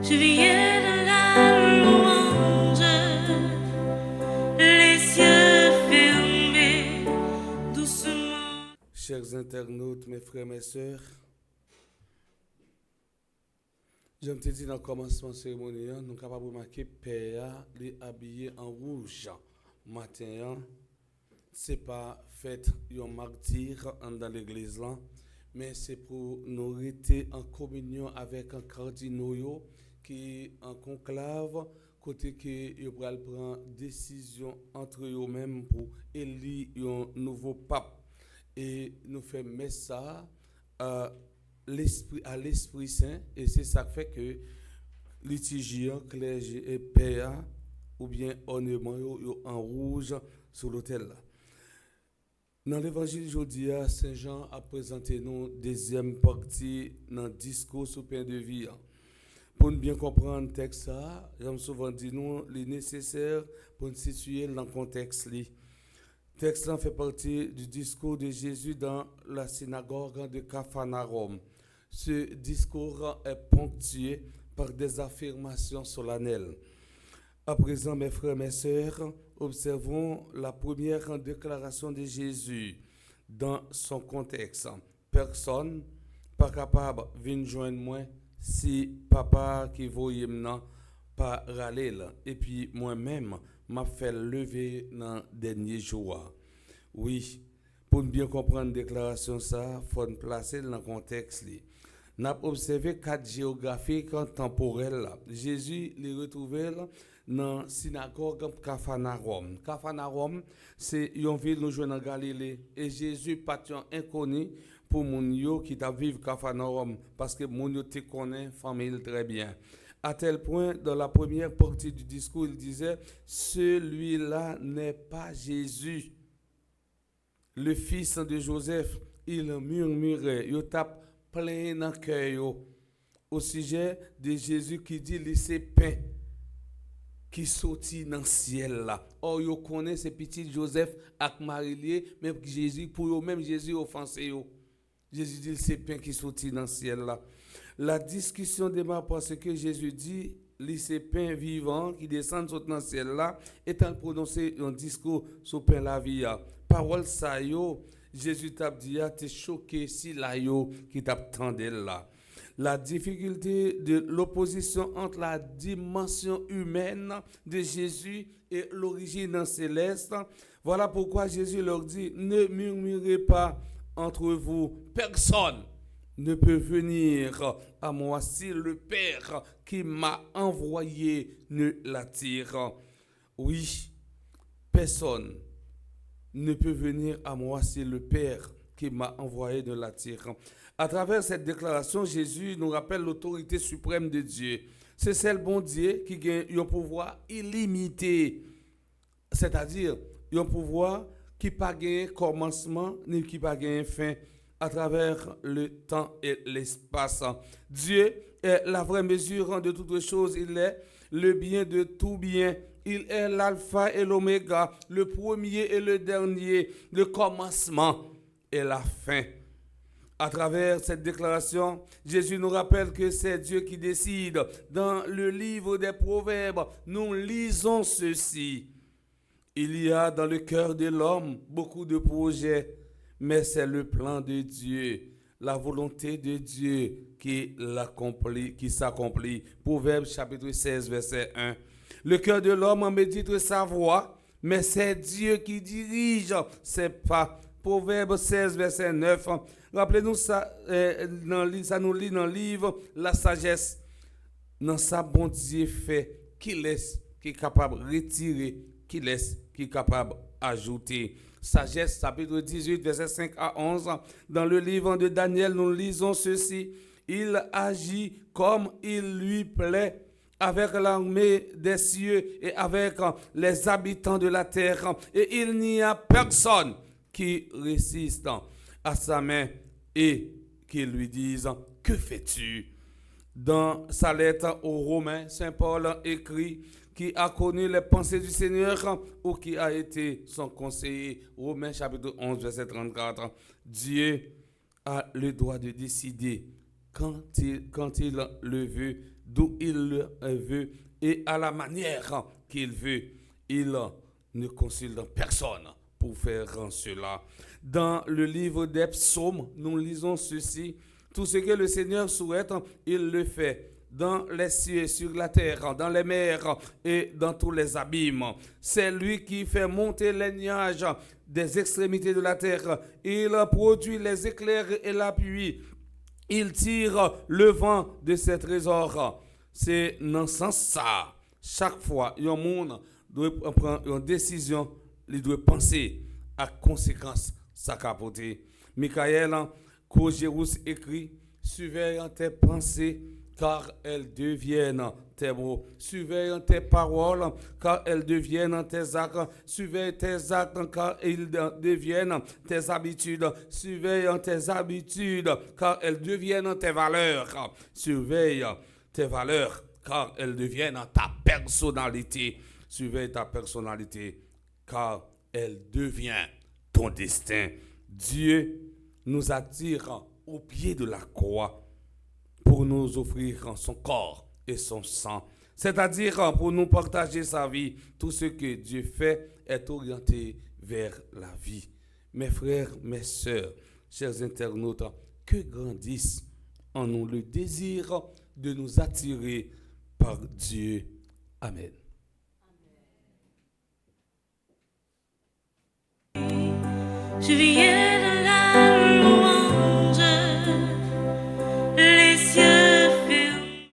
Je viens de la louange, les yeux fermés, doucement. Chers internautes, mes frères, mes sœurs, je me dit dans le commencement de la cérémonie, nous sommes capables de remarquer que Père est habillé en rouge. Matin, ce n'est pas fait un martyr dans l'église, mais c'est pour nous rester en communion avec un cardinal qui est en conclave, côté que ils vont prendre décision entre eux-mêmes pour élire un nouveau pape. Et nous faisons ça à l'Esprit Saint, et c'est ça qui fait que liturgien, clergé et père, ou bien ornement en rouge sur l'autel. Dans l'évangile aujourd'hui, Saint Jean a présenté nous deuxième partie dans le discours sur pain de vie. Pour bien comprendre le texte, j'aime souvent dire nous, il est nécessaire pour nous situer dans le contexte. Le texte fait partie du discours de Jésus dans la synagogue de Capharnaüm. Ce discours est ponctué par des affirmations solennelles. À présent, mes frères, mes sœurs, observons la première déclaration de Jésus dans son contexte. Personne pas capable de venir joindre moi si papa qui voyait maintenant pas râler. Et puis moi-même, m'a fait lever dans les derniers jours. Oui, pour bien comprendre la déclaration, ça, il faut placer dans le contexte. Nous avons observé quatre géographies temporelles. Jésus les retrouvait dans la synagogue Capharnaüm. Capharnaüm, c'est une ville nous jouons en Galilée. Et Jésus patient inconnu pour les qui vivent à Capharnaüm parce que les gens te connaissent famille très bien. À tel point, dans la première partie du discours, il disait celui-là n'est pas Jésus, le fils de Joseph. Il murmurait, il tape plein dans le cœur au sujet de Jésus qui dit c'est pain qui sortit dans le ciel là. Or, vous connaissez ce petit Joseph avec Marie, mais Jésus, pour eux-mêmes, Jésus offensé. Jésus dit c'est pain qui sortit dans le ciel là. La discussion démarre parce que Jésus dit c'est pain vivant qui descend dans le ciel là, étant prononcé un discours sur pain la vie. Parole ça yo, Jésus t'a dit t'es choqué si la yo qui t'attendait là. La difficulté de l'opposition entre la dimension humaine de Jésus et l'origine céleste. Voilà pourquoi Jésus leur dit, ne murmurez pas entre vous. Personne ne peut venir à moi si le Père qui m'a envoyé ne l'attire. Oui, personne ne peut venir à moi si le Père qui m'a envoyé ne l'attire. À travers cette déclaration, Jésus nous rappelle l'autorité suprême de Dieu. C'est celle bon Dieu qui a un pouvoir illimité, c'est-à-dire un pouvoir qui n'a pas de commencement ni qui n'a pas de fin à travers le temps et l'espace. Dieu est la vraie mesure de toutes choses. Il est le bien de tout bien. Il est l'alpha et l'oméga, le premier et le dernier, le commencement et la fin. À travers cette déclaration, Jésus nous rappelle que c'est Dieu qui décide. Dans le livre des Proverbes, nous lisons ceci. Il y a dans le cœur de l'homme beaucoup de projets, mais c'est le plan de Dieu, la volonté de Dieu qui s'accomplit. Proverbe chapitre 16, verset 1. Le cœur de l'homme en médite sa voix, mais c'est Dieu qui dirige ses pas. Proverbe 16, verset 9. Rappelez-nous ça, ça nous lit dans le livre La sagesse. Dans sa bon Dieu fait, qui laisse, qui est capable de retirer, qui laisse, qui est capable d'ajouter. Sagesse, chapitre 18, verset 5 à 11. Dans le livre de Daniel, nous lisons ceci. Il agit comme il lui plaît, avec l'armée des cieux et avec les habitants de la terre. Et il n'y a personne qui résiste à sa main et qui lui dise « Que fais-tu » Dans sa lettre aux Romains, Saint Paul écrit qui a connu les pensées du Seigneur ou qui a été son conseiller. Romains chapitre 11, verset 34. Dieu a le droit de décider quand il le veut d'où il le veut et à la manière qu'il veut. Il ne consulte personne pour faire cela. Dans le livre des psaumes, nous lisons ceci. Tout ce que le Seigneur souhaite, il le fait. Dans les cieux, sur la terre, dans les mers et dans tous les abîmes. C'est lui qui fait monter les nuages des extrémités de la terre. Il produit les éclairs et la pluie. Il tire le vent de ses trésors. C'est dans ce sens ça. Chaque fois, un monde doit prendre une décision, il doit penser à conséquences ça capoter. Michael Cogérus écrit, surveille tes pensées car elles deviennent tes mots. Surveille tes paroles car elles deviennent tes actes. Surveille tes actes car ils deviennent tes habitudes. Surveille tes habitudes car elles deviennent tes valeurs. Surveille tes valeurs car elles deviennent ta personnalité. Surveille ta personnalité car elle devient ton destin. Dieu nous attire au pied de la croix pour nous offrir son corps et son sang. C'est-à-dire pour nous partager sa vie. Tout ce que Dieu fait est orienté vers la vie. Mes frères, mes sœurs, chers internautes, que grandisse en nous le désir de nous attirer par Dieu. Amen. Je viens